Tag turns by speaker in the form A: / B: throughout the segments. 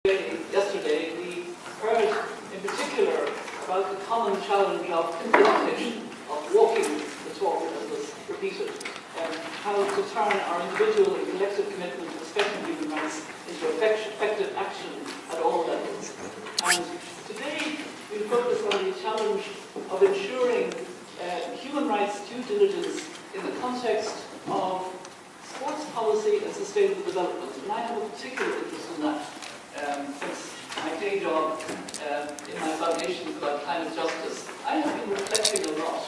A: Yesterday, we heard in particular about the common challenge of implementation, of walking the talk that was repeated, and how to turn our individual and collective commitment to respecting human rights into effective action at all levels. And today, we focus on the challenge of ensuring human rights due diligence in the context of sports policy and sustainable development. And I have a particular interest in that. Since my day job in my foundations about climate justice, I have been reflecting a lot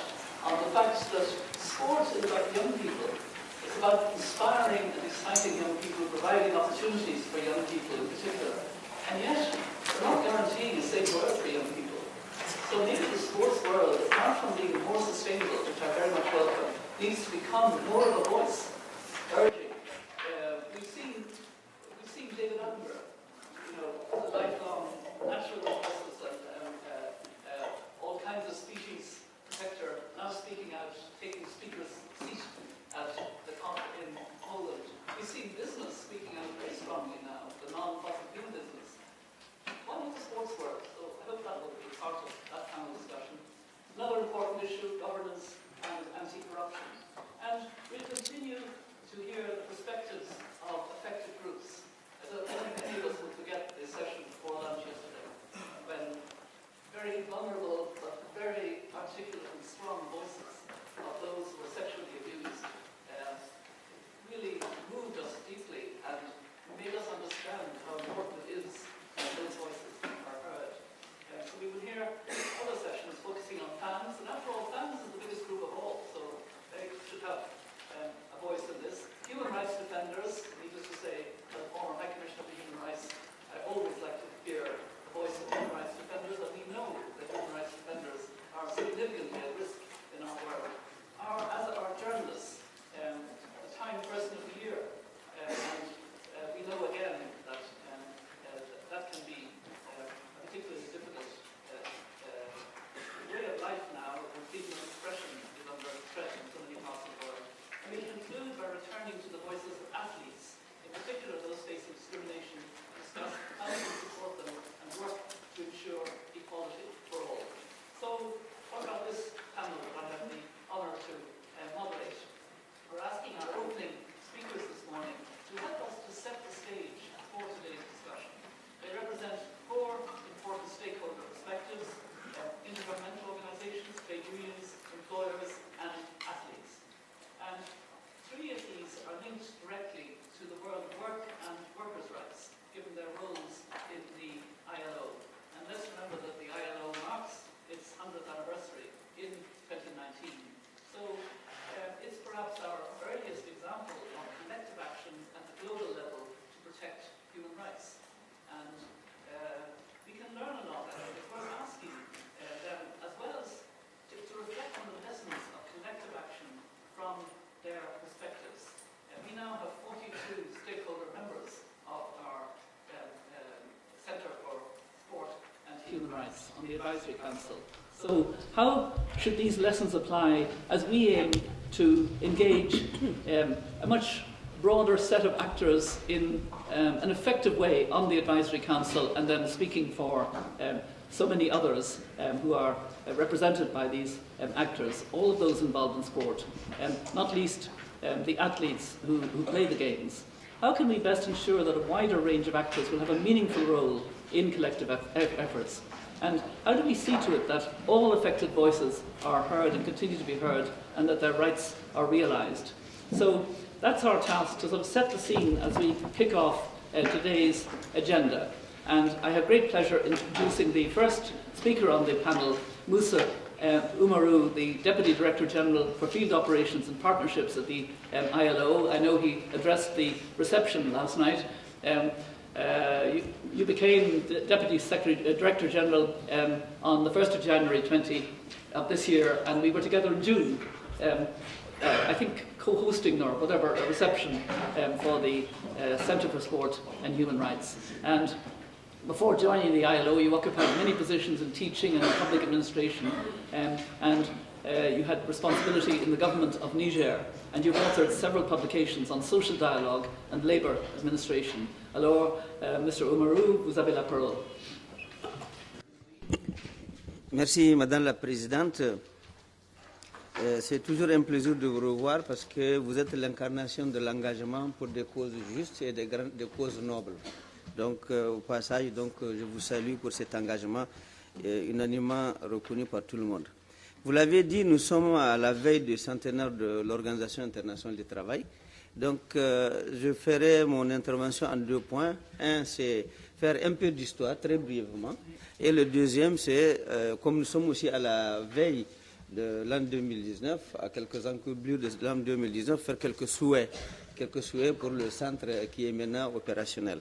A: on the fact that sport is about young people. It's about inspiring and exciting young people, providing opportunities for young people in particular. And yet, we're not guaranteeing a safe world for young people. So maybe the sports world, apart from being more sustainable, which I very much welcome, needs to become more of a voice, urging. We've seen David Attenborough, the lifelong natural justice and all kinds of species protector, now speaking out, taking speaker's seat at the COP in Poland. We've seen business speaking out very strongly now, the non-fossil fuel business. What about the sports world? So I hope that will be part of that panel discussion. Another important issue, governance and anti-corruption. And we'll continue to hear the perspectives of affected groups. So many of us will forget this session before lunch yesterday, when very vulnerable but very articulate and strong voices of those who were sexually abused really moved us deeply and made us understand how important it is that those voices are heard. So we will hear other sessions focusing on fans, and after all, fans is the biggest group of all, so they should have a voice in this. Human rights defenders, needless to say, as former High Commissioner for Human Rights, I always like to hear the voice of human rights defenders, and we know that human rights defenders are significantly at risk in our world. As are journalists, the Time Person of the Year, and we know again that that can be a particularly difficult way of life now, when freedom of expression is under threat in so many parts of the world. And we conclude by returning to the voices of athletes, in particular those facing discrimination, discuss how to support them and work to ensure equality for all. So, what about this panel that I have the honour to moderate? We're asking our opening speakers this morning to help us to set the stage for today's discussion. They represent four important stakeholder perspectives: intergovernmental organisations, trade unions, employers, and athletes. And three of these are linked directly to the world of work and workers' rights, given their roles in the ILO. And let's remember that the ILO marks its 100th anniversary in 2019. So it's perhaps our earliest example of collective action at the global level to protect human rights. And we can learn a lot out of it. We're asking them, as well as to reflect on the lessons of collective action from their perspectives. We now have 42 stakeholder members of our Centre for Sport and Human Rights on the Advisory Council. So how should these lessons apply as we aim to engage a much broader set of actors in an effective way on the Advisory Council, and then speaking for so many others who are represented by these actors, all of those involved in sport, not least the athletes who play the games. How can we best ensure that a wider range of actors will have a meaningful role in collective efforts? And how do we see to it that all affected voices are heard and continue to be heard, and that their rights are realised? So that's our task, to sort of set the scene as we kick off today's agenda. And I have great pleasure in introducing the first speaker on the panel, Moussa Oumarou, the Deputy Director General for Field Operations and Partnerships at the ILO. I know he addressed the reception last night. You became the Deputy Director General on the 1st of January 20 of this year, and we were together in June, I think co-hosting or whatever a reception for the Centre for Sport and Human Rights. And before joining the ILO, you occupied many positions in teaching and in public administration, and you had responsibility in the government of Niger, and you've authored several publications on social dialogue and labour administration. Alors, Mr. Oumarou, vous avez la parole.
B: Merci, Madame la Présidente. C'est toujours un plaisir de vous revoir parce que vous êtes l'incarnation de l'engagement pour des causes justes et des causes nobles. Donc, au passage, je vous salue pour cet engagement unanimement reconnu par tout le monde. Vous l'avez dit, nous sommes à la veille du centenaire de l'Organisation internationale du travail. Donc, je ferai mon intervention en 2 points. Un, c'est faire un peu d'histoire, très brièvement. Et le deuxième, c'est, comme nous sommes aussi à la veille de l'an 2019, à quelques encablures de l'an 2019, faire quelques souhaits pour le centre qui est maintenant opérationnel.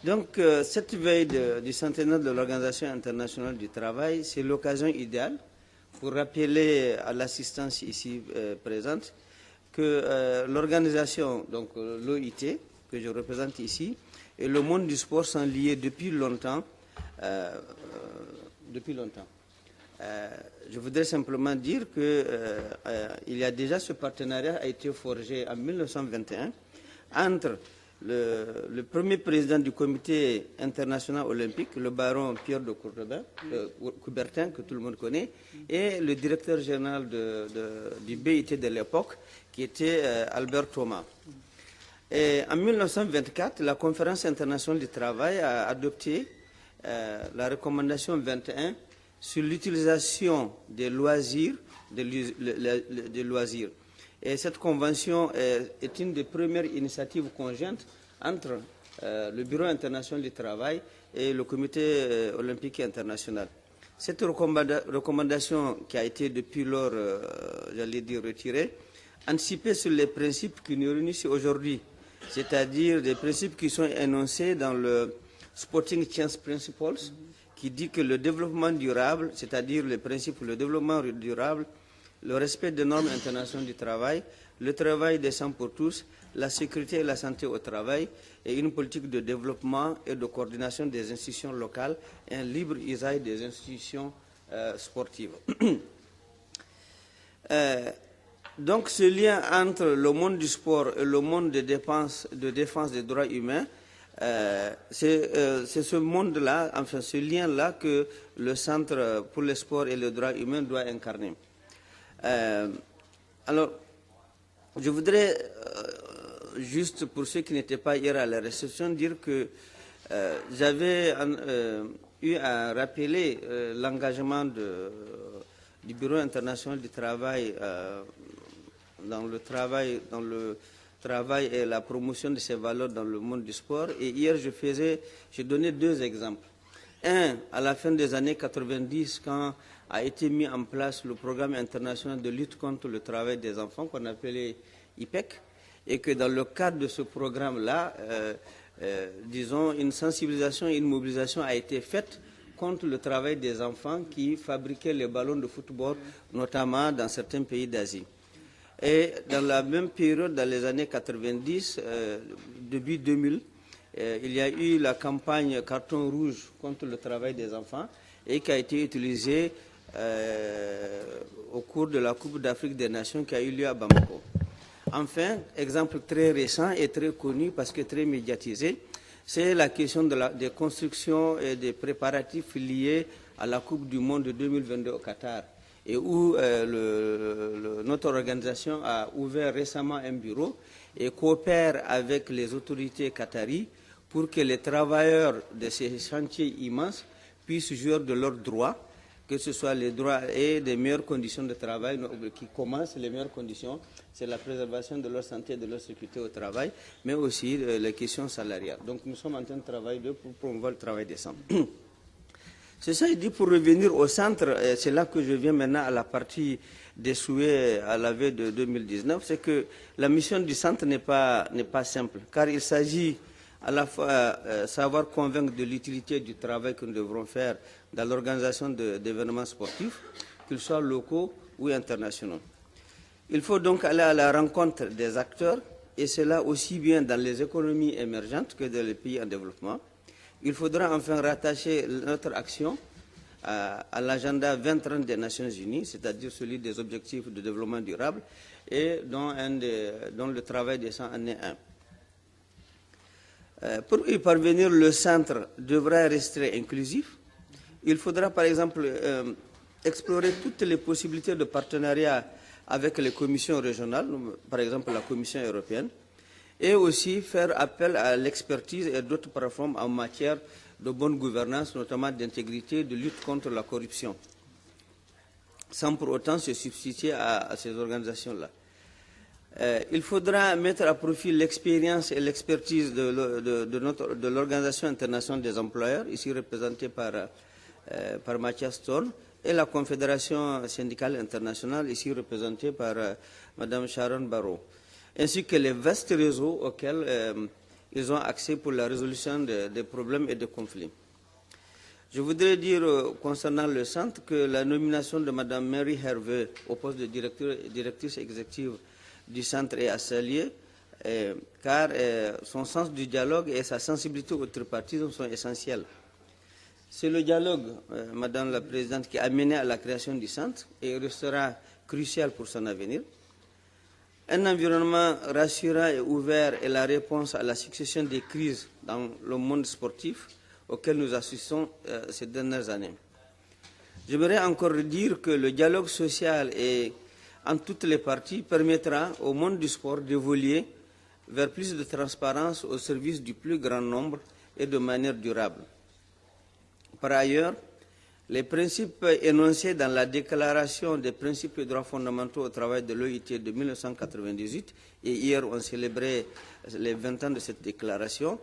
B: Donc, cette veille du centenaire de l'Organisation internationale du travail, c'est l'occasion idéale pour rappeler à l'assistance ici présente que l'organisation, donc l'OIT, que je représente ici, et le monde du sport sont liés depuis longtemps. Je voudrais simplement dire qu'il y a déjà ce partenariat a été forgé en 1921 entre le premier président du comité international olympique, le baron Pierre de Coubertin, que tout le monde connaît, et le directeur général du BIT de l'époque, qui était Albert Thomas. Et en 1924, la Conférence internationale du travail a adopté la recommandation 21 sur l'utilisation des loisirs, Et cette convention est une des premières initiatives conjointes entre le Bureau international du travail et le Comité olympique international. Cette recommandation qui a été depuis lors, j'allais dire, retirée, anticipait sur les principes qui nous réunissent aujourd'hui, c'est-à-dire des principes qui sont énoncés dans le Sporting Chance Principles, qui dit que le développement durable, c'est-à-dire le principe le développement durable, le respect des normes internationales du travail, le travail décent pour tous, la sécurité et la santé au travail, et une politique de développement et de coordination des institutions locales et un libre usage des institutions sportives. Donc ce lien entre le monde du sport et le monde de défense des droits humains, c'est ce monde-là, enfin ce lien-là que le Centre pour le sport et le droit humain doit incarner. Alors, je voudrais, juste pour ceux qui n'étaient pas hier à la réception, dire que j'avais eu à rappeler l'engagement du Bureau international du travail dans le travail et la promotion de ces valeurs dans le monde du sport. Et hier, je donnais 2 exemples. Un, à la fin des années 90, quand a été mis en place le programme international de lutte contre le travail des enfants, qu'on appelait IPEC, et que dans le cadre de ce programme-là, disons, une sensibilisation et une mobilisation a été faite contre le travail des enfants qui fabriquaient les ballons de football, notamment dans certains pays d'Asie. Et dans la même période, dans les années 90, début 2000, il y a eu la campagne Carton Rouge contre le travail des enfants et qui a été utilisée au cours de la Coupe d'Afrique des Nations qui a eu lieu à Bamako. Enfin, exemple très récent et très connu parce que très médiatisé, c'est la question des constructions et des préparatifs liés à la Coupe du Monde de 2022 au Qatar, et où notre organisation a ouvert récemment un bureau et coopère avec les autorités qataries pour que les travailleurs de ces chantiers immenses puissent jouir de leurs droits, que ce soit les droits et des meilleures conditions de travail qui commencent. Les meilleures conditions, c'est la préservation de leur santé et de leur sécurité au travail, mais aussi les questions salariales. Donc nous sommes en train de travailler pour promouvoir le travail décent. C'est ça, il dit, pour revenir au centre, c'est là que je viens maintenant à la partie des souhaits à la veille de 2019, c'est que la mission du centre n'est pas simple, car il s'agit à la fois savoir convaincre de l'utilité du travail que nous devrons faire dans l'organisation d'événements sportifs, qu'ils soient locaux ou internationaux. Il faut donc aller à la rencontre des acteurs, et cela aussi bien dans les économies émergentes que dans les pays en développement. Il faudra enfin rattacher notre action à l'agenda 2030 des Nations Unies, c'est-à-dire celui des objectifs de développement durable, et dont le travail descend en est un. Pour y parvenir, le centre devra rester inclusif. Il faudra par exemple explorer toutes les possibilités de partenariat avec les commissions régionales, par exemple la Commission européenne, et aussi faire appel à l'expertise et d'autres plateformes en matière de bonne gouvernance, notamment d'intégrité, de lutte contre la corruption, sans pour autant se substituer à ces organisations-là. Il faudra mettre à profit l'expérience et l'expertise de l'Organisation internationale des employeurs, ici représentée par Mathias Thorn, et la Confédération syndicale internationale, ici représentée par Mme Sharan Burrow, ainsi que les vastes réseaux auxquels ils ont accès pour la résolution des problèmes et des conflits. Je voudrais dire concernant le centre que la nomination de Mme Mary Hervé au poste de directrice exécutive du centre est à saluer, car son sens du dialogue et sa sensibilité au tripartisme sont essentiels. C'est le dialogue, Madame la Présidente, qui a mené à la création du centre et restera crucial pour son avenir. Un environnement rassurant et ouvert est la réponse à la succession des crises dans le monde sportif auquel nous assistons ces dernières années. J'aimerais encore dire que le dialogue social et en toutes les parties permettra au monde du sport d'évoluer vers plus de transparence au service du plus grand nombre et de manière durable. Par ailleurs, les principes énoncés dans la Déclaration des principes et droits fondamentaux au travail de l'OIT de 1998, et hier on célébrait les 20 ans de cette déclaration,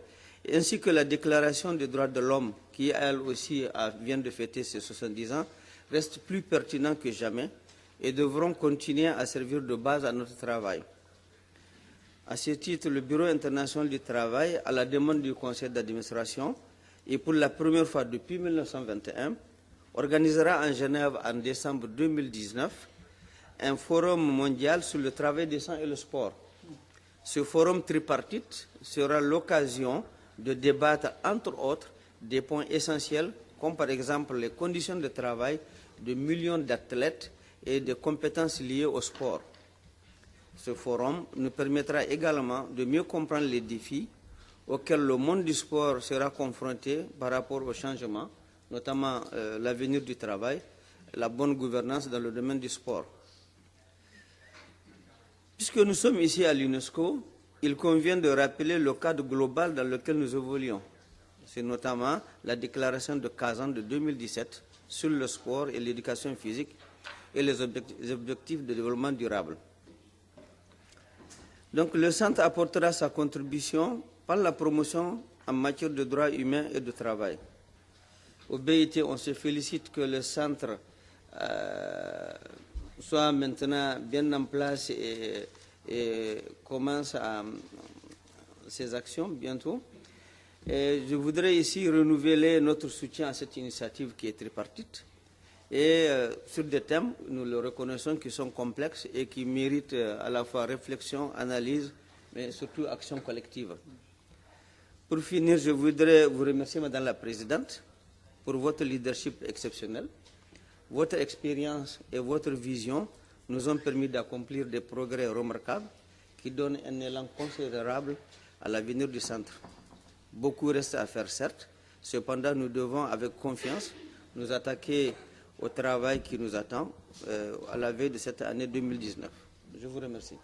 B: ainsi que la Déclaration des droits de l'homme, qui elle aussi vient de fêter ses 70 ans, restent plus pertinents que jamais et devront continuer à servir de base à notre travail. À ce titre, le Bureau international du travail, à la demande du Conseil d'administration, et pour la première fois depuis 1921, organisera en Genève en décembre 2019 un forum mondial sur le travail décent et le sport. Ce forum tripartite sera l'occasion de débattre, entre autres, des points essentiels, comme par exemple les conditions de travail de millions d'athlètes et des compétences liées au sport. Ce forum nous permettra également de mieux comprendre les défis auxquels le monde du sport sera confronté par rapport au changement, notamment l'avenir du travail, la bonne gouvernance dans le domaine du sport. Puisque nous sommes ici à l'UNESCO, il convient de rappeler le cadre global dans lequel nous évoluons. C'est notamment la déclaration de Kazan de 2017 sur le sport et l'éducation physique et les objectifs de développement durable. Donc le centre apportera sa contribution par la promotion en matière de droits humains et de travail. Au BIT, on se félicite que le centre soit maintenant bien en place et commence ses actions bientôt. Et je voudrais ici renouveler notre soutien à cette initiative qui est tripartite et sur des thèmes, nous le reconnaissons, qui sont complexes et qui méritent à la fois réflexion, analyse, mais surtout action collective. Pour finir, je voudrais vous remercier, Madame la Présidente, pour votre leadership exceptionnel. Votre expérience et votre vision nous ont permis d'accomplir des progrès remarquables qui donnent un élan considérable à l'avenir du centre. Beaucoup reste à faire, certes. Cependant, nous devons, avec confiance, nous attaquer au travail qui nous attend à la veille de cette année 2019. Je vous remercie.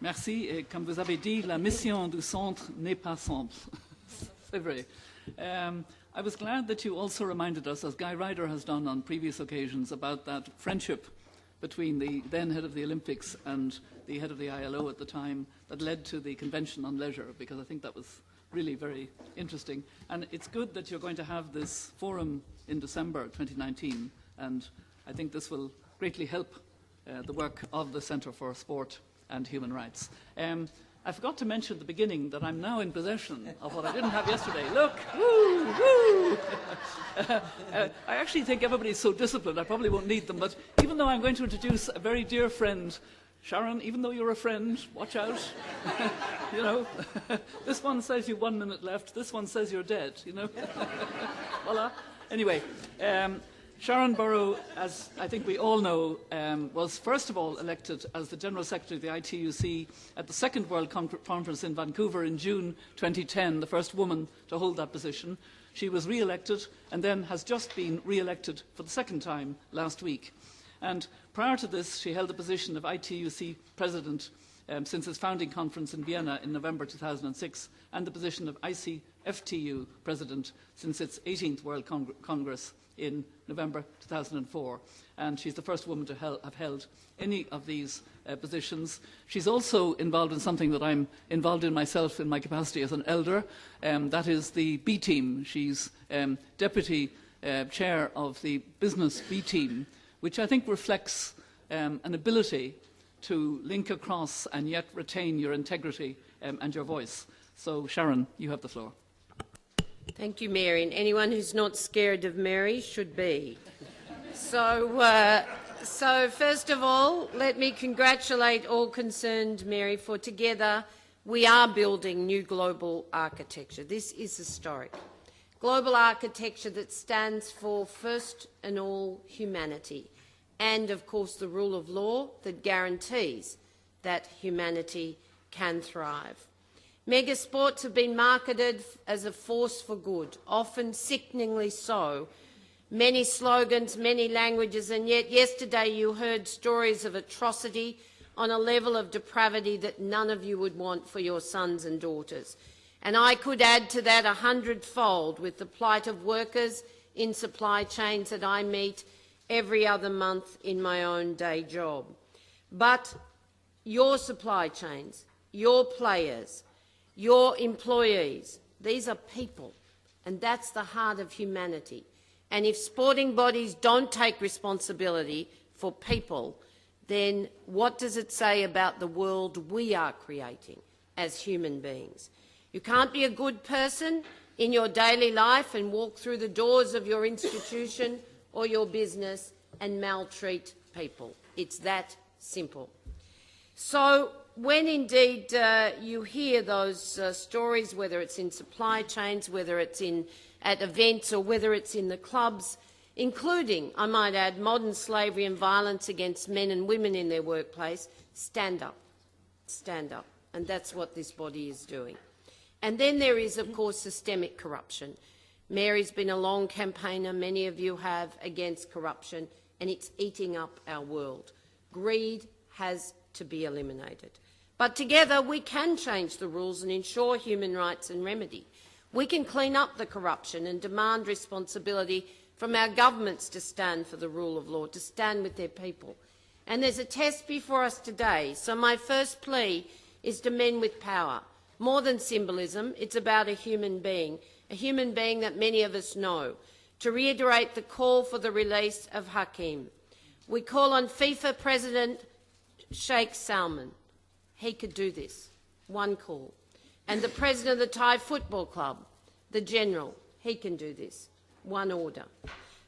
A: Merci. Et comme vous avez dit, la mission du centre n'est pas simple. C'est vrai. I was glad that you also reminded us, as Guy Ryder has done on previous occasions, about that friendship between the then head of the Olympics and the head of the ILO at the time that led to the Convention on Leisure, because I think that was really very interesting. And it's good that you're going to have this forum in December 2019, and I think this will greatly help the work of the Centre for Sport and Human Rights. I forgot to mention at the beginning that I'm now in possession of what I didn't have yesterday. Look! Woo! Woo! I actually think everybody's so disciplined, I probably won't need them, but even though I'm going to introduce a very dear friend Sharan, even though you're a friend, watch out. You know, this one says you 1 minute left, this one says you're dead, you know. Voila. Anyway, Sharan Burrow, as I think we all know, was first of all elected as the General Secretary of the ITUC at the Second World Conference in Vancouver in June 2010, the first woman to hold that position. She was re-elected and then has just been re-elected for the second time last week. And prior to this, she held the position of ITUC President since its founding conference in Vienna in November 2006, and the position of ICFTU President since its 18th World Congress in November 2004. And she's the first woman to have held any of these positions. She's also involved in something that I'm involved in myself in my capacity as an elder, that is the B team. She's Deputy Chair of the Business B team, which I think reflects an ability to link across and yet retain your integrity and your voice. So, Sharan, you have the floor.
C: Thank you, Mary. And anyone who's not scared of Mary should be. So first of all, let me congratulate all concerned, Mary, for together we are building new global architecture. This is historic. Global architecture that stands for first and all humanity, and of course the rule of law that guarantees that humanity can thrive. Mega sports have been marketed as a force for good, often sickeningly so. Many slogans, many languages, and yet yesterday you heard stories of atrocity on a level of depravity that none of you would want for your sons and daughters. And I could add to that 100-fold with the plight of workers in supply chains that I meet every other month in my own day job. But your supply chains, your players, your employees, these are people, and that's the heart of humanity. And if sporting bodies don't take responsibility for people, then what does it say about the world we are creating as human beings? You can't be a good person in your daily life and walk through the doors of your institution or your business and maltreat people. It's that simple. So when indeed you hear those stories, whether it's in supply chains, whether it's at events or whether it's in the clubs, including, I might add, modern slavery and violence against men and women in their workplace, stand up. Stand up. And that's what this body is doing. And then there is, of course, systemic corruption. Mary's been a long campaigner, many of you have, against corruption, and it's eating up our world. Greed has to be eliminated. But together we can change the rules and ensure human rights and remedy. We can clean up the corruption and demand responsibility from our governments to stand for the rule of law, to stand with their people. And there's a test before us today, so my first plea is to men with power. More than symbolism, it's about a human being that many of us know. To reiterate the call for the release of Hakim, we call on FIFA President Sheikh Salman. He could do this. One call. And the President of the Thai Football Club, the General, he can do this. One order.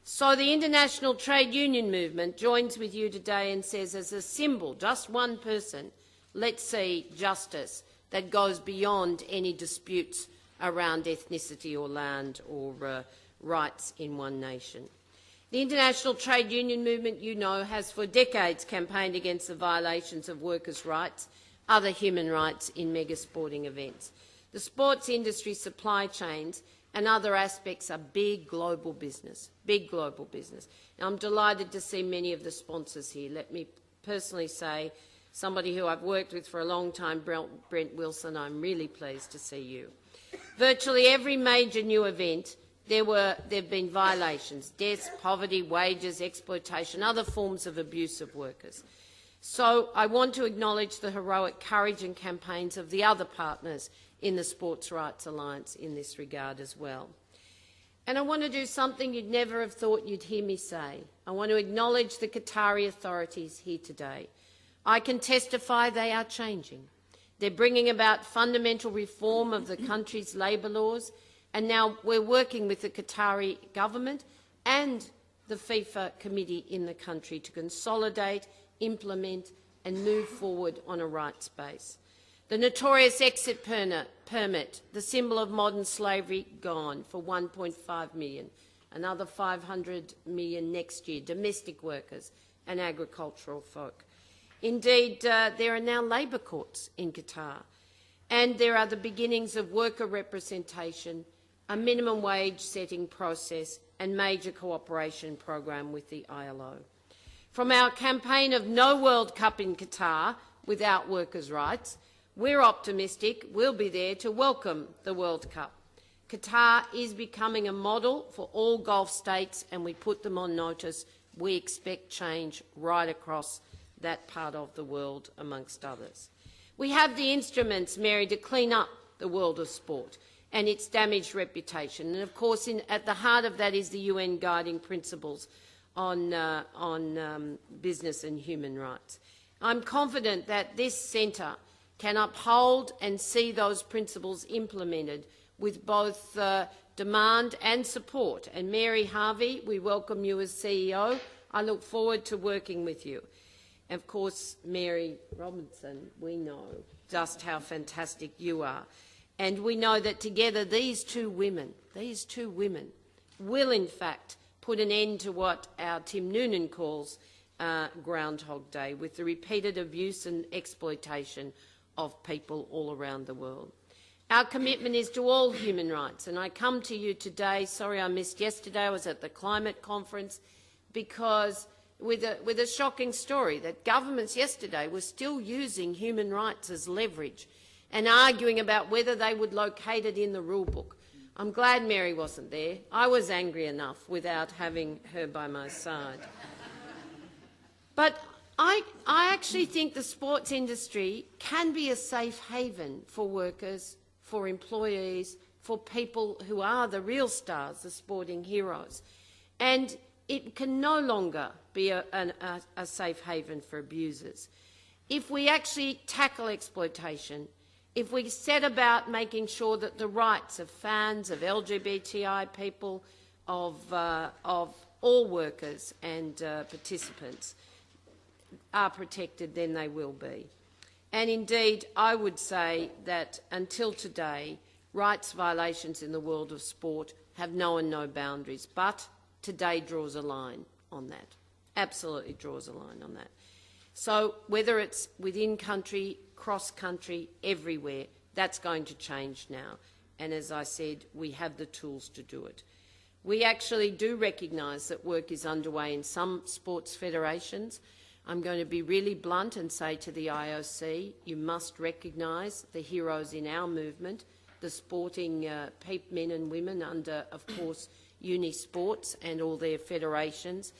C: So the international trade union movement joins with you today and says, as a symbol, just one person, let's see justice that goes beyond any disputes around ethnicity or land or rights in one nation. The international trade union movement, you know, has for decades campaigned against the violations of workers' rights, other human rights in mega sporting events. The sports industry supply chains and other aspects are big global business, big global business. And I'm delighted to see many of the sponsors here. Let me personally say, somebody who I've worked with for a long time, Brent Wilson, I'm really pleased to see you. Virtually every major new event, there have been violations, deaths, poverty, wages, exploitation, other forms of abuse of workers. So I want to acknowledge the heroic courage and campaigns of the other partners in the Sports Rights Alliance in this regard as well. And I want to do something you'd never have thought you'd hear me say. I want to acknowledge the Qatari authorities here today. I can testify they are changing. They're bringing about fundamental reform of the country's labour laws, and now we're working with the Qatari government and the FIFA committee in the country to consolidate, implement and move forward on a rights base. The notorious exit permit, the symbol of modern slavery, gone for 1.5 million. Another 500 million next year, domestic workers and agricultural folk. Indeed, there are now labour courts in Qatar, and there are the beginnings of worker representation, a minimum wage setting process and major cooperation program with the ILO. From our campaign of no World Cup in Qatar without workers' rights, we're optimistic we'll be there to welcome the World Cup. Qatar is becoming a model for all Gulf states, and we put them on notice. We expect change right across that part of the world, amongst others. We have the instruments, Mary, to clean up the world of sport and its damaged reputation. And of course, at the heart of that is the UN Guiding Principles on business and human rights. I'm confident that this centre can uphold and see those principles implemented with both demand and support. And Mary Harvey, we welcome you as CEO. I look forward to working with you. And of course, Mary Robinson, we know just how fantastic you are. And we know that together these two women will in fact put an end to what our Tim Noonan calls Groundhog Day, with the repeated abuse and exploitation of people all around the world. Our commitment is to all human rights, and I come to you today, sorry I missed yesterday, I was at the climate conference, because with a shocking story that governments yesterday were still using human rights as leverage and arguing about whether they would locate it in the rule book. I'm glad Mary wasn't there. I was angry enough without having her by my side. But I actually think the sports industry can be a safe haven for workers, for employees, for people who are the real stars, the sporting heroes. And it can no longer be a safe haven for abusers. If we actually tackle exploitation, if we set about making sure that the rights of fans, of LGBTI people, of all workers and participants are protected, then they will be. And indeed, I would say that until today, rights violations in the world of sport have known no boundaries, but today draws a line on that, absolutely draws a line on that. So whether it's within country, cross-country, everywhere, that's going to change now. And as I said, we have the tools to do it. We actually do recognise that work is underway in some sports federations. I'm going to be really blunt and say to the IOC, you must recognise the heroes in our movement, the sporting men and women under, of course, Unisports and all their federations.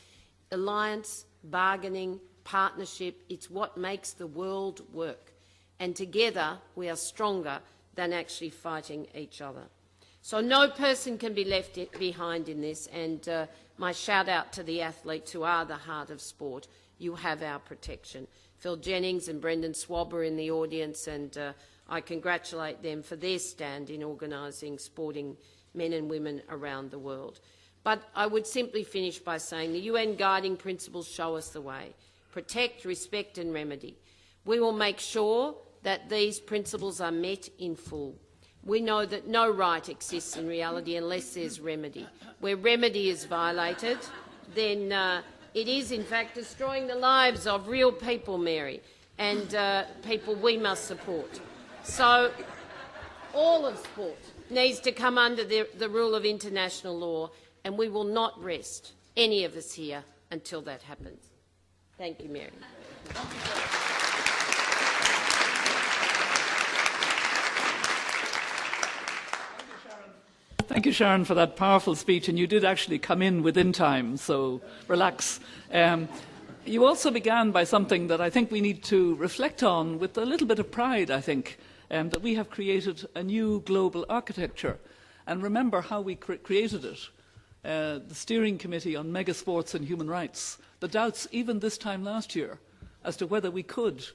C: Alliance, bargaining, partnership, it's what makes the world work. And together we are stronger than actually fighting each other. So no person can be left behind in this, and my shout out to the athletes who are the heart of sport. You have our protection. Phil Jennings and Brendan Swab are in the audience, and I congratulate them for their stand in organising sporting men and women around the world. But I would simply finish by saying the UN Guiding Principles show us the way. Protect, respect and remedy. We will make sure that these principles are met in full. We know that no right exists in reality unless there's remedy. Where remedy is violated, then it is in fact destroying the lives of real people, Mary, and people we must support. So all of sport needs to come under the rule of international law, and we will not rest, any of us here, until that happens. Thank you, Mary.
A: Thank you, Sharan, for that powerful speech, and you did actually come in within time, so relax. You also began by something that I think we need to reflect on with a little bit of pride, I think, that we have created a new global architecture. And remember how we created it. The Steering Committee on Megasports and Human Rights, the doubts even this time last year as to whether we could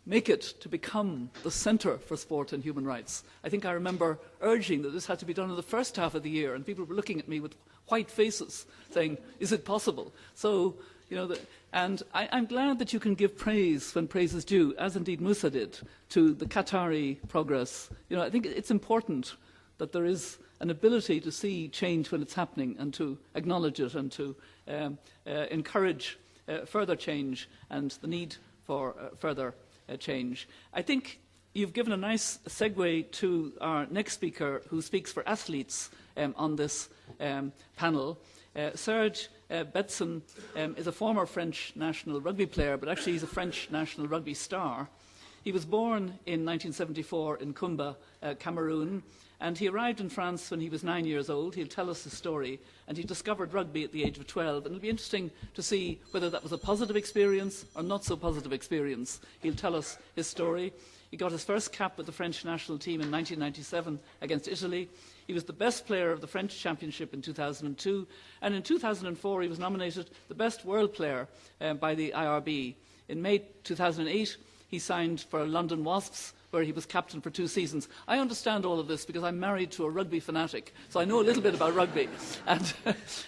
A: make it to become the centre for sport and human rights. I think I remember urging that this had to be done in the first half of the year, and people were looking at me with white faces saying, is it possible? So And I'm glad that you can give praise when praise is due, as indeed Moussa did, to the Qatari progress. I think it's important that there is an ability to see change when it's happening and to acknowledge it and to encourage further change and the need for further change. I think you've given a nice segue to our next speaker, who speaks for athletes on this panel. Serge Betsen is a former French national rugby player, but actually he's a French national rugby star. He was born in 1974 in Kumba, Cameroon, and he arrived in France when he was 9 years old. He'll tell us his story, and he discovered rugby at the age of 12, and it'll be interesting to see whether that was a positive experience or not so positive experience. He'll tell us his story. He got his first cap with the French national team in 1997 against Italy. He was the best player of the French Championship in 2002, and in 2004 he was nominated the best world player by the IRB. In May 2008 he signed for London Wasps, where he was captain for 2 seasons. I understand all of this because I'm married to a rugby fanatic, so I know a little bit about rugby. And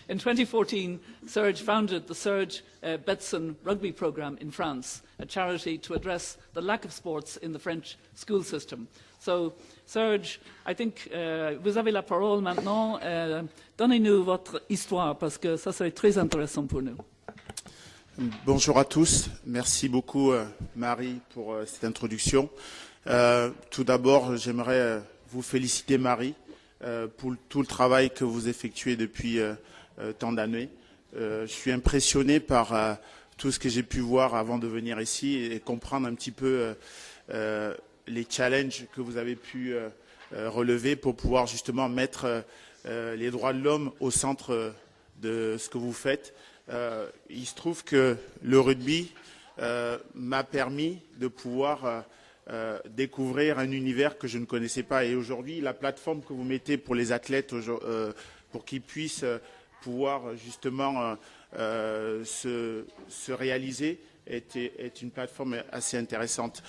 A: in 2014, Serge founded the Serge Betsen rugby programme in France, a charity to address the lack of sports in the French school system. So, Serge, I think vous avez la parole maintenant. Donnez-nous votre histoire, parce que ça serait très intéressant pour nous.
D: Bonjour à tous. Merci beaucoup, Marie, pour cette introduction. Tout d'abord, j'aimerais vous féliciter, Marie, pour tout le travail que vous effectuez depuis tant d'années. Je suis impressionné par tout ce que j'ai pu voir avant de venir ici et comprendre un petit peu les challenges que vous avez pu relever pour pouvoir justement mettre les droits de l'homme au centre de ce que vous faites. Il se trouve que le rugby m'a permis de pouvoir découvrir un univers que je ne connaissais pas. Et aujourd'hui, la plateforme que vous mettez pour les athlètes, pour qu'ils puissent pouvoir justement se réaliser, est une plateforme assez intéressante.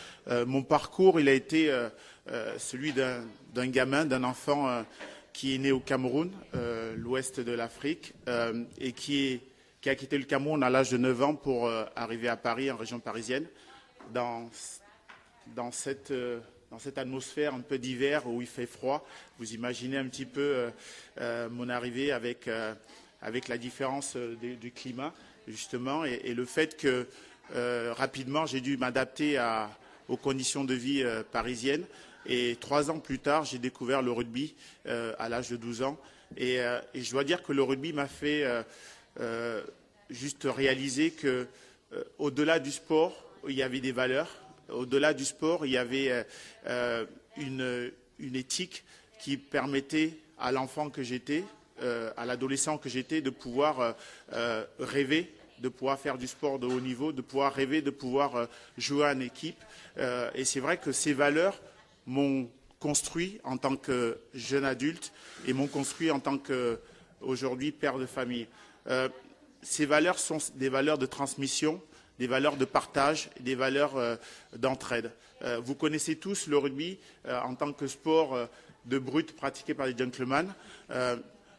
D: Mon parcours, il a été celui d'un gamin, d'un enfant qui est né au Cameroun, l'ouest de l'Afrique, et qui a quitté le Cameroun à l'âge de 9 ans pour arriver à Paris, en région parisienne, dans cette atmosphère un peu d'hiver où il fait froid. Vous imaginez un petit peu mon arrivée avec la différence du climat, justement, et le fait que rapidement j'ai dû m'adapter aux conditions de vie parisiennes. Et 3 ans plus tard, j'ai découvert le rugby à l'âge de 12 ans. Et je dois dire que le rugby m'a fait juste réaliser que au-delà du sport, il y avait des valeurs. Au-delà du sport, il y avait une éthique qui permettait à l'enfant que j'étais, à l'adolescent que j'étais, de pouvoir rêver, de pouvoir faire du sport de haut niveau, de pouvoir rêver, de pouvoir jouer en équipe. Et c'est vrai que ces valeurs m'ont construit en tant que jeune adulte et m'ont construit en tant qu'aujourd'hui père de famille. Ces valeurs sont des valeurs de transmission, des valeurs de partage, des valeurs d'entraide. Vous connaissez tous le rugby en tant que sport de brut pratiqué par les gentlemen.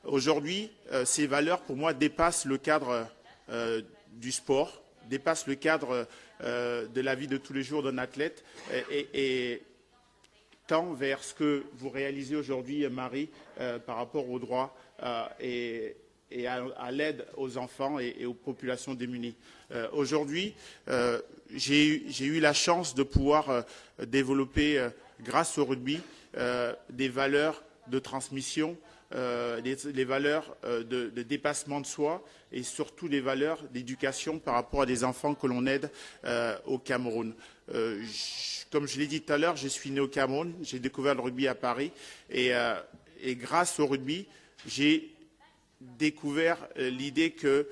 D: Aujourd'hui, ces valeurs, pour moi, dépassent le cadre du sport, dépassent le cadre de la vie de tous les jours d'un athlète et tend vers ce que vous réalisez aujourd'hui, Marie, par rapport aux droits et à l'aide aux enfants et aux populations démunies. Aujourd'hui, j'ai eu la chance de pouvoir développer, grâce au rugby, des valeurs de transmission, des valeurs de dépassement de soi et surtout des valeurs d'éducation par rapport à des enfants que l'on aide au Cameroun. Comme je l'ai dit tout à l'heure, je suis né au Cameroun, j'ai découvert le rugby à Paris et grâce au rugby, j'ai découvert l'idée que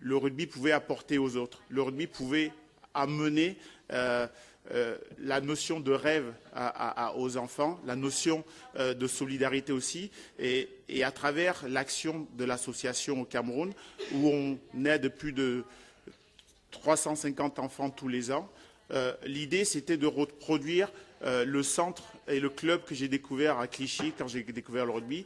D: le rugby pouvait apporter aux autres. Le rugby pouvait amener la notion de rêve aux enfants, la notion de solidarité aussi, et à travers l'action de l'association au Cameroun, où on aide plus de 350 enfants tous les ans, l'idée c'était de reproduire le centre et le club que j'ai découvert à Clichy quand j'ai découvert le rugby,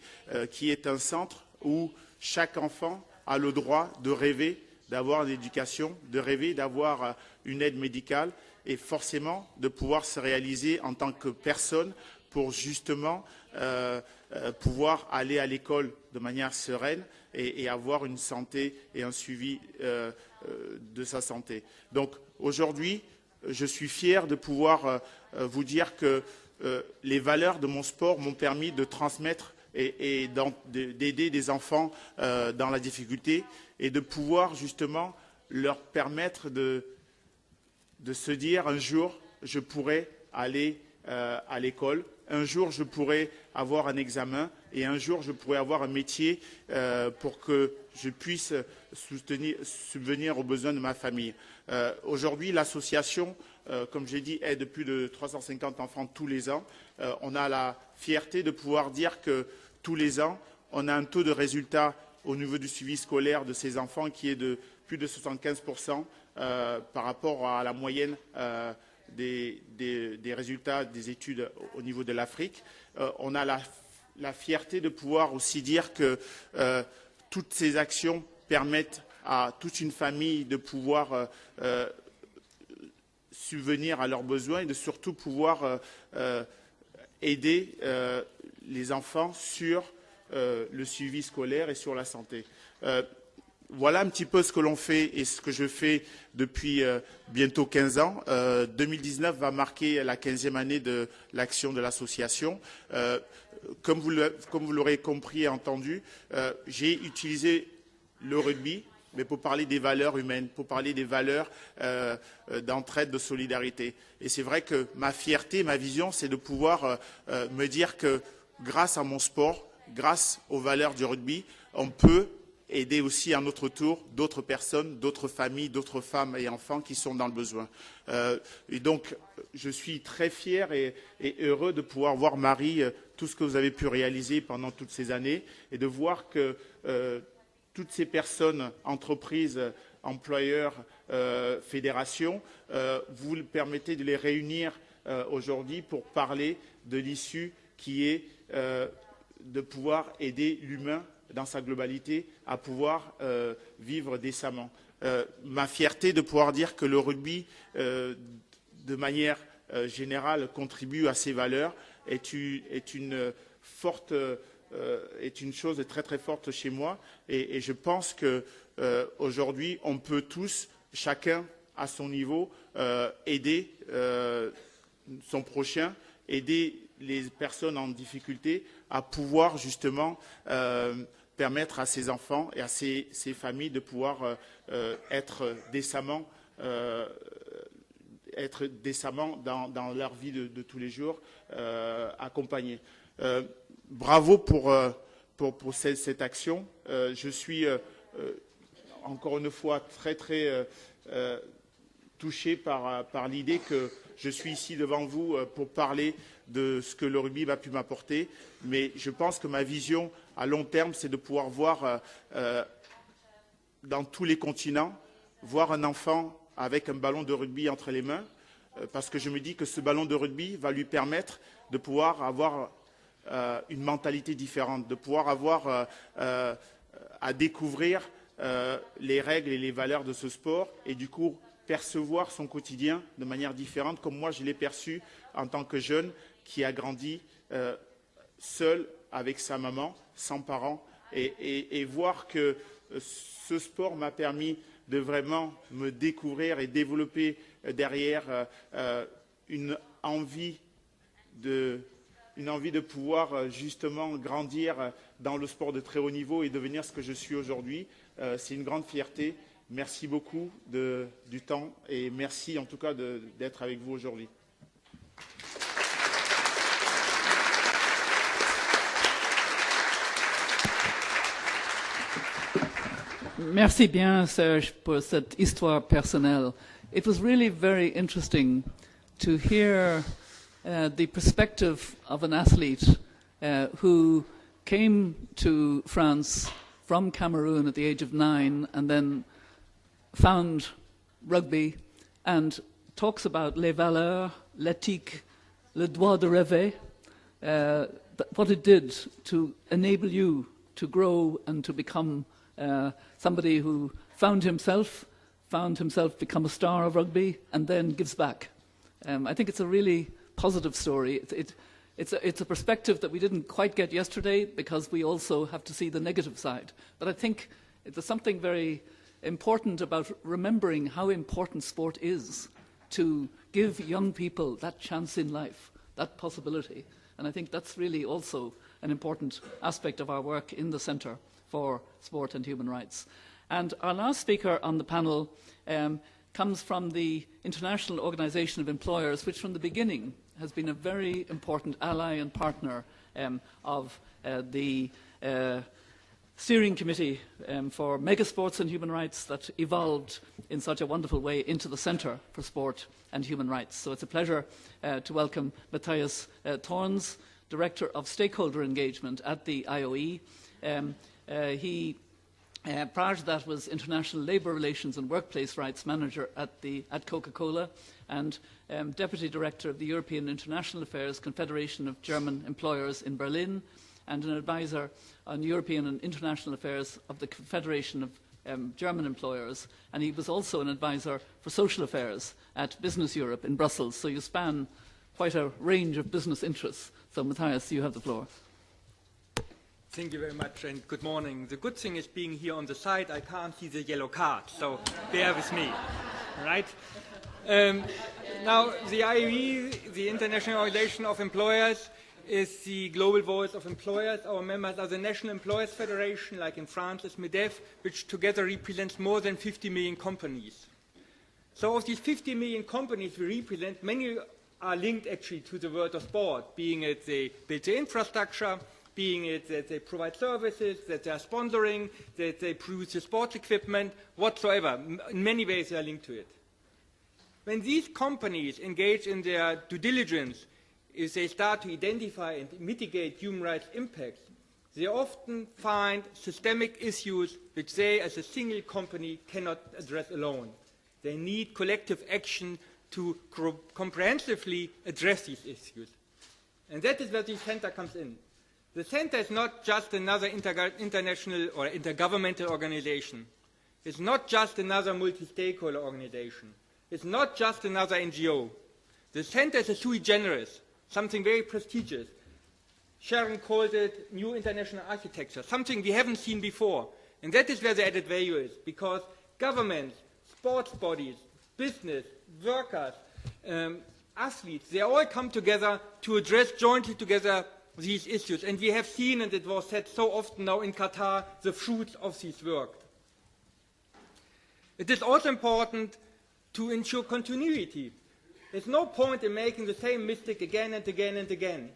D: qui est un centre où chaque enfant a le droit de rêver, d'avoir une éducation, de rêver d'avoir une aide médicale et forcément de pouvoir se réaliser en tant que personne pour justement pouvoir aller à l'école de manière sereine et avoir une santé et un suivi de sa santé. Donc aujourd'hui, je suis fier de pouvoir vous dire que les valeurs de mon sport m'ont permis de transmettre et d'aider des enfants dans la difficulté et de pouvoir justement leur permettre de se dire un jour je pourrai aller à l'école, un jour je pourrai avoir un examen et un jour je pourrai avoir un métier pour que je puisse subvenir aux besoins de ma famille. Aujourd'hui, l'association, comme j'ai dit, aide plus de 350 enfants tous les ans. On a la fierté de pouvoir dire que tous les ans, on a un taux de résultat au niveau du suivi scolaire de ces enfants qui est de plus de 75% par rapport à la moyenne des résultats des études au niveau de l'Afrique. On a la fierté de pouvoir aussi dire que toutes ces actions permettent à toute une famille de pouvoir subvenir à leurs besoins et de surtout pouvoir aider les enfants sur le suivi scolaire et sur la santé. Voilà un petit peu ce que l'on fait et ce que je fais depuis bientôt 15 ans. 2019 va marquer la 15e année de l'action de l'association. Comme vous l'aurez compris et entendu, j'ai utilisé le rugby, mais pour parler des valeurs humaines, pour parler des valeurs d'entraide, de solidarité. Et c'est vrai que ma fierté, ma vision, c'est de pouvoir me dire que grâce à mon sport, grâce aux valeurs du rugby, on peut aider aussi à notre tour d'autres personnes, d'autres familles, d'autres femmes et enfants qui sont dans le besoin. Et donc, je suis très fier et heureux de pouvoir voir, Marie, tout ce que vous avez pu réaliser pendant toutes ces années et de voir que toutes ces personnes, entreprises, employeurs, fédérations, vous permettez de les réunir aujourd'hui pour parler de l'issue qui est de pouvoir aider l'humain dans sa globalité à pouvoir vivre décemment. Ma fierté de pouvoir dire que le rugby, de manière générale, contribue à ces valeurs est une chose très très forte chez moi et je pense que aujourd'hui on peut tous, chacun à son niveau, aider son prochain, aider les personnes en difficulté à pouvoir justement permettre à ces enfants et à ces familles de pouvoir être décemment dans leur vie de tous les jours accompagnés. Bravo pour cette action. Je suis encore une fois très très touché par l'idée que je suis ici devant vous pour parler de ce que le rugby m'a pu m'apporter, mais je pense que ma vision à long terme, c'est de pouvoir voir dans tous les continents, voir un enfant avec un ballon de rugby entre les mains, parce que je me dis que ce ballon de rugby va lui permettre de pouvoir avoir une mentalité différente, de pouvoir avoir à découvrir les règles et les valeurs de ce sport et du coup percevoir son quotidien de manière différente, comme moi je l'ai perçu en tant que jeune qui a grandi seul avec sa maman, sans parents, et voir que ce sport m'a permis de vraiment me découvrir et développer derrière une envie de pouvoir justement grandir dans le sport de très haut niveau et devenir ce que je suis aujourd'hui. C'est une grande fierté. Merci beaucoup du temps et merci en tout cas d'être avec vous aujourd'hui.
E: Merci bien, Serge, pour cette histoire personnelle. It was really very interesting to hear the perspective of an athlete who came to France from Cameroon at the age of 9 and then found rugby and talks about les valeurs, l'éthique, le droit de rêver, what it did to enable you to grow and to become somebody who found himself become a star of rugby, and then gives back. I think it's a really positive story. It's a perspective that we didn't quite get yesterday, because we also have to see the negative side. But I think there's something very important about remembering how important sport is to give young people that chance in life, that possibility. And I think that's really also an important aspect of our work in the Centre for Sport and Human Rights. And our last speaker on the panel comes from the International Organization of Employers, which from the beginning has been a very important ally and partner of the steering committee for megasports and human rights that evolved in such a wonderful way into the Centre for Sport and Human Rights. So it's a pleasure to welcome Matthias Thorns, Director of Stakeholder Engagement at the IOE. He prior to that was International Labour Relations and Workplace Rights Manager at Coca-Cola, and Deputy Director of the European International Affairs Confederation of German Employers in Berlin, and an advisor on European and International Affairs of the Confederation of German Employers, and he was also an advisor for social affairs at Business Europe in Brussels. So you span quite a range of business interests. So Matthias, you have the floor.
F: Thank you very much, and good morning. The good thing is being here on the side, I can't see the yellow card, so bear with me, right? Now, the IOE, the International Organization of Employers, is the global voice of employers. Our members are the National Employers Federation, like in France is MEDEF, which together represents more than 50 million companies. So of these 50 million companies we represent, many are linked actually to the world of sport, being it they build the infrastructure, being it that they provide services, that they are sponsoring, that they produce the sports equipment, whatsoever. In many ways they are linked to it. When these companies engage in their due diligence, if they start to identify and mitigate human rights impacts, they often find systemic issues which they as a single company cannot address alone. They need collective action to comprehensively address these issues. And that is where the Centre comes in. The Centre is not just another international or intergovernmental organization. It's not just another multi-stakeholder organization. It's not just another NGO. The Centre is a sui generis, something very prestigious. Sharan called it new international architecture, something we haven't seen before. And that is where the added value is, because governments, sports bodies, business, workers, athletes, they all come together to address jointly together these issues. And we have seen, and it was said so often now in Qatar, the fruits of this work. It is also important to ensure continuity. There's no point in making the same mistake again and again and again.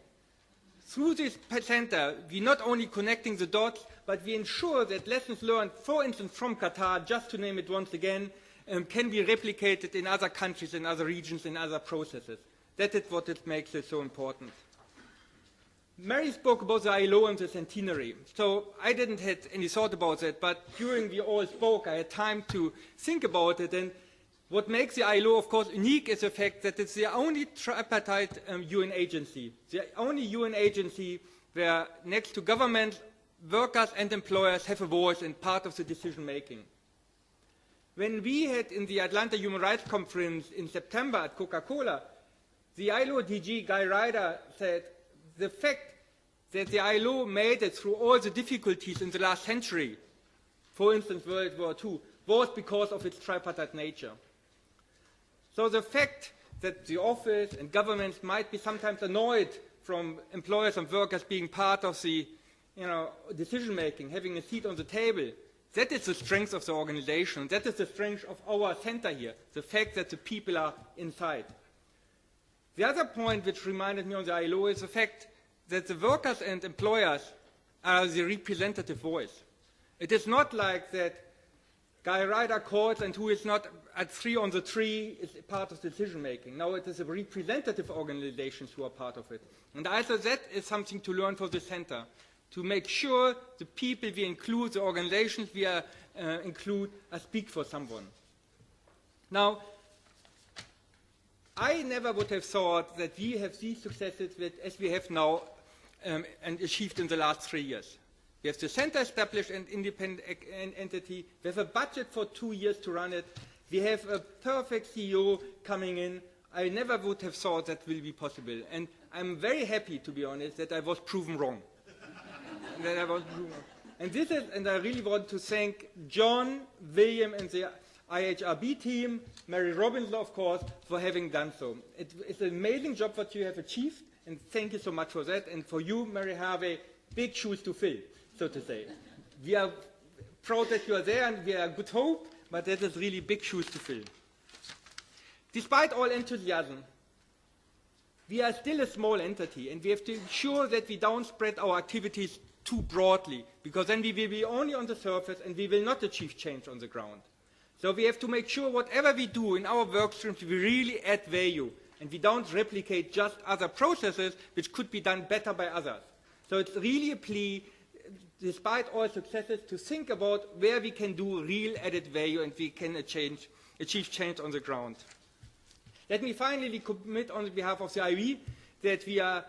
F: Through this Centre, we not only connecting the dots, but we ensure that lessons learned, for instance, from Qatar, just to name it once again, can be replicated in other countries, in other regions, in other processes. That is what it makes it so important. Mary spoke about the ILO and the centenary. So I didn't have any thought about that, but during we all spoke, I had time to think about it. And what makes the ILO, of course, unique is the fact that it's the only tripartite UN agency, the only UN agency where next to government, workers and employers have a voice and part of the decision making. When we had in the Atlanta Human Rights Conference in September at Coca-Cola, the ILO DG Guy Ryder said the fact that the ILO made it through all the difficulties in the last century, for instance World War II, was because of its tripartite nature. So the fact that the office and governments might be sometimes annoyed from employers and workers being part of the decision making, having a seat on the table, that is the strength of the organization. That is the strength of our Centre here, the fact that the people are inside. The other point which reminded me on the ILO is the fact that the workers and employers are the representative voice. It is not like that Guy Ryder calls and who is not at 3 on the tree is part of decision making. No, it is the representative organizations who are part of it. And also that is something to learn for the Centre, to make sure the people we include, the organizations we include, speak for someone. Now, I never would have thought that we have these successes as we have now and achieved in the last 3 years. We have the center established and independent entity. We have a budget for 2 years to run it. We have a perfect CEO coming in. I never would have thought that will be possible. And I'm very happy, to be honest, that I was proven wrong. And I really want to thank John, William, and the IHRB team, Mary Robinson, of course, for having done so. It's an amazing job what you have achieved, and thank you so much for that. And for you, Mary Harvey, big shoes to fill, so to say. We are proud that you are there, and we are good hope, but that is really big shoes to fill. Despite all enthusiasm, we are still a small entity, and we have to ensure that we don't spread our activities too broadly, because then we will be only on the surface and we will not achieve change on the ground. So we have to make sure whatever we do in our work streams, we really add value, and we don't replicate just other processes which could be done better by others. So it's really a plea, despite all successes, to think about where we can do real added value and we can achieve change on the ground. Let me finally commit on behalf of the IE that we are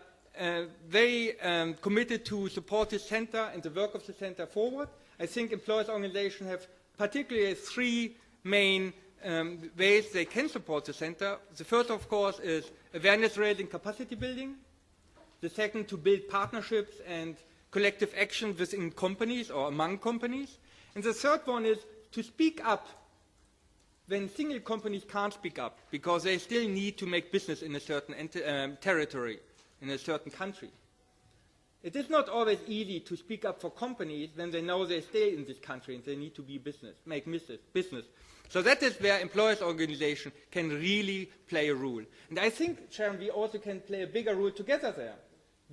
F: very committed to support this center and the work of the center forward. I think employers' organizations have particularly 3 main ways they can support the center. The first, of course, is awareness raising, capacity building. The second, to build partnerships and collective action within companies or among companies. And the third one is to speak up when single companies can't speak up because they still need to make business in a certain territory, in a certain country. It is not always easy to speak up for companies when they know they stay in this country and they need to be make business. So that is where employers' organizations can really play a role. And I think, Sharon, we also can play a bigger role together there.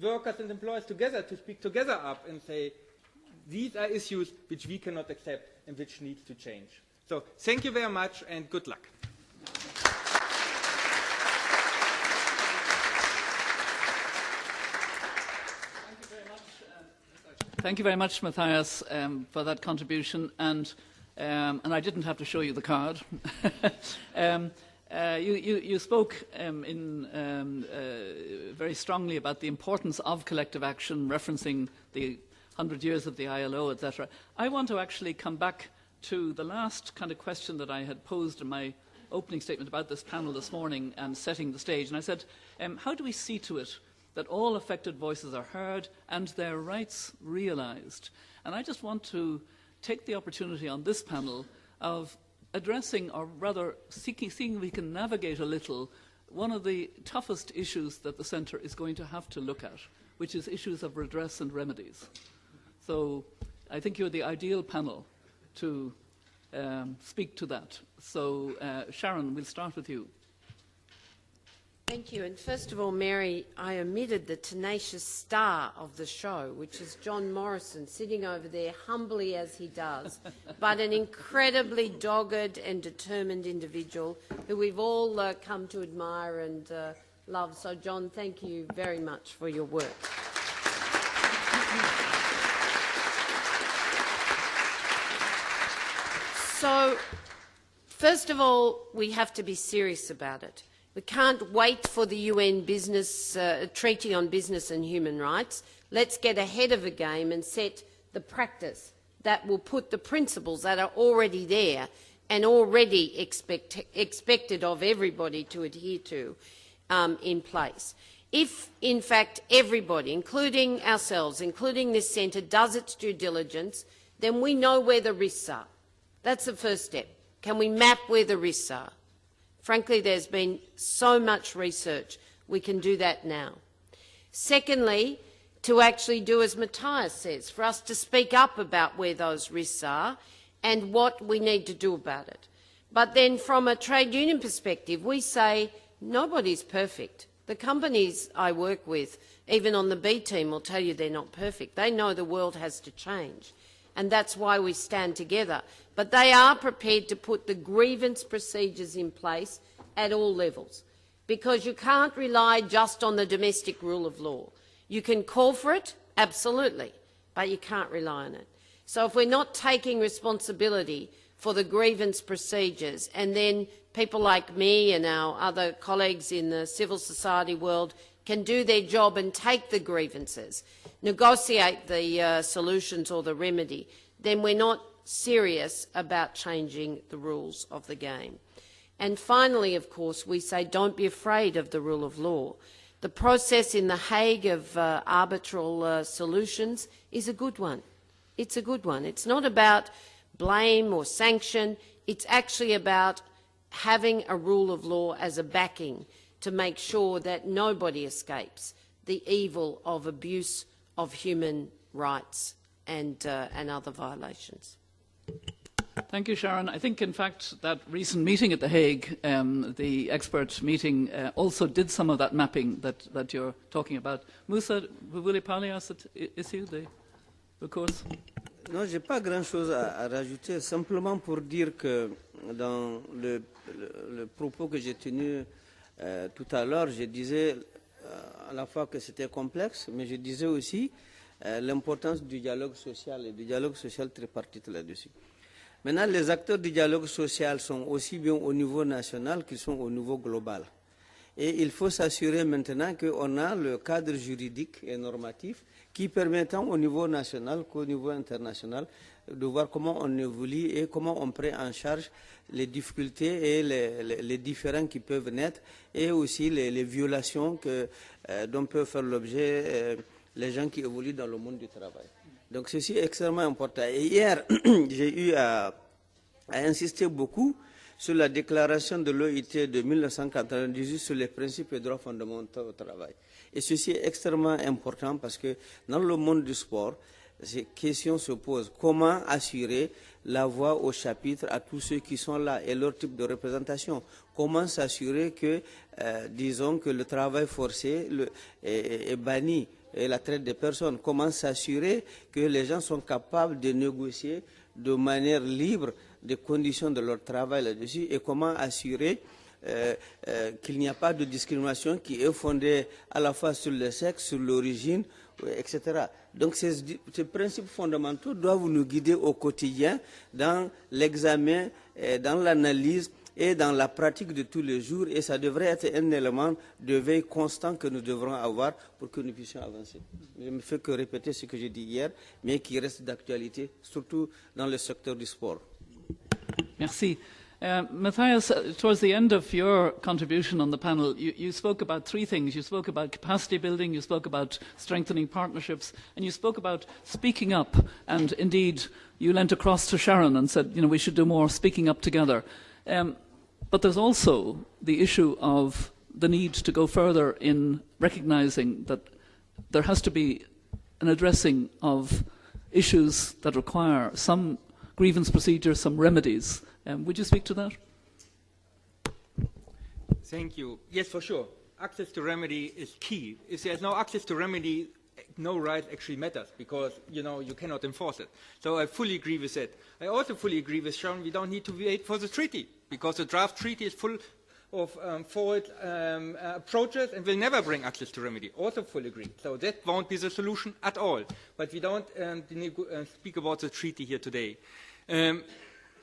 F: Workers and employers together to speak together up and say, these are issues which we cannot accept and which needs to change. So thank you very much and good luck.
E: Thank you very much, Matthias, for that contribution. And I didn't have to show you the card. You spoke very strongly about the importance of collective action, referencing the 100 years of the ILO, etc. I want to actually come back to the last kind of question that I had posed in my opening statement about this panel this morning and setting the stage. And I said, how do we see to it that all affected voices are heard and their rights realised? And I just want to take the opportunity on this panel of addressing, or rather seeing if we can navigate a little, one of the toughest issues that the Centre is going to have to look at, which is issues of redress and remedies. So I think you're the ideal panel to speak to that. So Sharan, we'll start with you.
C: Thank you. And first of all, Mary, I omitted the tenacious star of the show, which is John Morrison, sitting over there humbly as he does, but an incredibly dogged and determined individual who we've all come to admire and love. So, John, thank you very much for your work. So, first of all, we have to be serious about it. We can't wait for the UN Treaty on Business and Human Rights. Let's get ahead of the game and set the practice that will put the principles that are already there and already expected of everybody to adhere to in place. If, in fact, everybody, including ourselves, including this centre, does its due diligence, then we know where the risks are. That's the first step. Can we map where the risks are? Frankly, there's been so much research. We can do that now. Secondly, to actually do as Matthias says, for us to speak up about where those risks are and what we need to do about it. But then from a trade union perspective, we say nobody's perfect. The companies I work with, even on the B team, will tell you they're not perfect. They know the world has to change. And that's why we stand together. But they are prepared to put the grievance procedures in place at all levels, because you can't rely just on the domestic rule of law. You can call for it, absolutely, but you can't rely on it. So if we're not taking responsibility for the grievance procedures, and then people like me and our other colleagues in the civil society world can do their job and take the grievances, negotiate the solutions or the remedy, then we're not serious about changing the rules of the game. And finally, of course, we say don't be afraid of the rule of law. The process in The Hague of arbitral solutions is a good one. It's a good one. It's not about blame or sanction. It's actually about having a rule of law as a backing to make sure that nobody escapes the evil of abuse of human rights and other violations.
E: Thank you, Sharon. I think, in fact, that recent meeting at The Hague, the expert meeting, also did some of that mapping that you're talking about. Moussa, vous voulez parler à cette issue de course?
B: Non, je n'ai pas grand-chose à rajouter, simplement pour dire que dans le propos que j'ai tenu tout à l'heure, je disais à la fois que c'était complexe, mais je disais aussi l'importance du dialogue social et du dialogue social tripartite là-dessus. Maintenant, les acteurs du dialogue social sont aussi bien au niveau national qu'ils sont au niveau global. Et il faut s'assurer maintenant qu'on a le cadre juridique et normatif qui permet tant au niveau national qu'au niveau international de voir comment on évolue et comment on prend en charge les difficultés et les différends qui peuvent naître et aussi les violations dont peuvent faire l'objet les gens qui évoluent dans le monde du travail. Donc ceci est extrêmement important. Et hier, j'ai eu à insister beaucoup sur la déclaration de l'OIT de 1998 sur les principes et droits fondamentaux au travail. Et ceci est extrêmement important parce que dans le monde du sport, ces questions se posent. Comment assurer la voix au chapitre à tous ceux qui sont là et leur type de représentation? Comment s'assurer que, disons, que le travail forcé est banni et la traite des personnes? Comment s'assurer que les gens sont capables de négocier de manière libre des conditions de leur travail là-dessus et comment assurer qu'il n'y a pas de discrimination qui est fondée à la fois sur le sexe, sur l'origine, etc. Donc ces principes fondamentaux doivent nous guider au quotidien dans l'examen, dans l'analyse et dans la pratique de tous les jours et ça devrait être un élément de veille constant que nous devrons avoir pour que nous puissions avancer. Je ne fais que répéter ce que j'ai dit hier, mais qui reste d'actualité, surtout dans le secteur du sport.
E: Merci. Matthias, towards the end of your contribution on the panel, you spoke about three things. You spoke about capacity building, you spoke about strengthening partnerships, and you spoke about speaking up. And indeed, you leant across to Sharon and said, we should do more speaking up together. But there's also the issue of the need to go further in recognising that there has to be an addressing of issues that require some grievance procedures, some remedies. Would you speak to that?
F: Thank you. Yes, for sure. Access to remedy is key. If there's no access to remedy, no right actually matters because, you cannot enforce it. So I fully agree with that. I also fully agree with Sharon, we don't need to wait for the treaty because the draft treaty is full of forward approaches and will never bring access to remedy. Also fully agree. So that won't be the solution at all. But we don't speak about the treaty here today.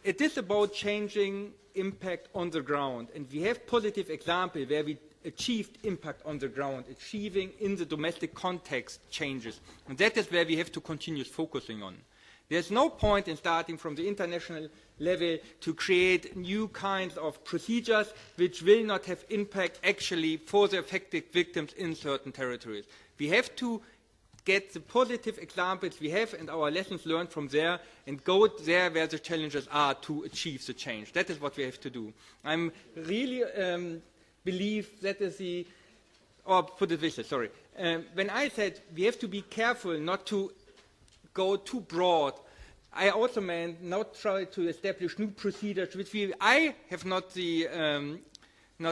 F: It is about changing impact on the ground. And we have positive examples where we achieved impact on the ground, achieving in the domestic context changes. And that is where we have to continue focusing on. There's no point in starting from the international level to create new kinds of procedures which will not have impact actually for the affected victims in certain territories. We have to get the positive examples we have and our lessons learned from there and go there where the challenges are to achieve the change. That is what we have to do. I'm really believe that is the, or put it this way, sorry. When I said we have to be careful not to go too broad, I also meant not try to establish new procedures which I have not the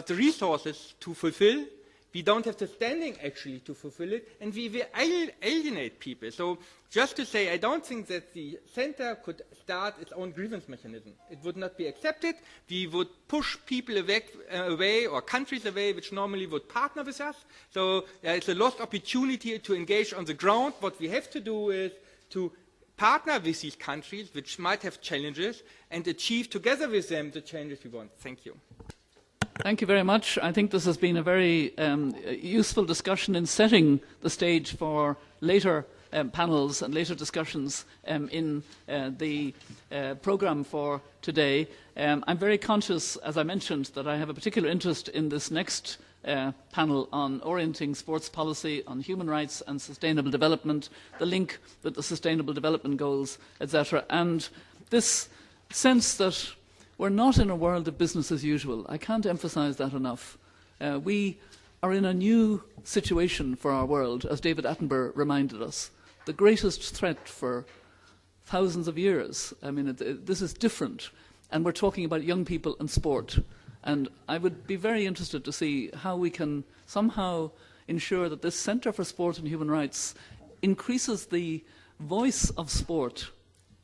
F: resources to fulfill. We don't have the standing actually to fulfill it, and we will alienate people. So just to say, I don't think that the center could start its own grievance mechanism. It would not be accepted. We would push people away or countries away which normally would partner with us. So it's a lost opportunity to engage on the ground. What we have to do is to partner with these countries which might have challenges and achieve together with them the changes we want. Thank you.
E: Thank you very much. I think this has been a very useful discussion in setting the stage for later panels and later discussions in the programme for today. I'm very conscious, as I mentioned, that I have a particular interest in this next panel on orienting sports policy on human rights and sustainable development, the link with the Sustainable Development Goals, etc. And this sense that we're not in a world of business as usual. I can't emphasise that enough. We are in a new situation for our world, as David Attenborough reminded us. The greatest threat for thousands of years. I mean, this is different. And we're talking about young people and sport. And I would be very interested to see how we can somehow ensure that this Centre for Sport and Human Rights increases the voice of sport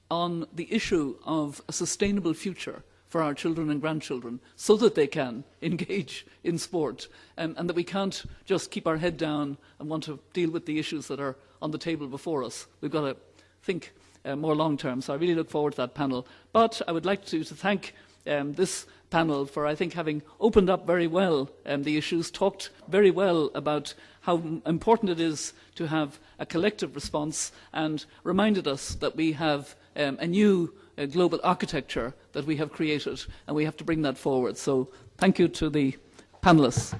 E: on the issue of a sustainable future for our children and grandchildren so that they can engage in sport and that we can't just keep our head down and want to deal with the issues that are on the table before us. We've got to think more long term. So I really look forward to that panel. But I would like to thank this panel for, I think, having opened up very well the issues, talked very well about how important it is to have a collective response, and reminded us that we have a new global architecture that we have created, and we have to bring that forward. So thank you to the panellists.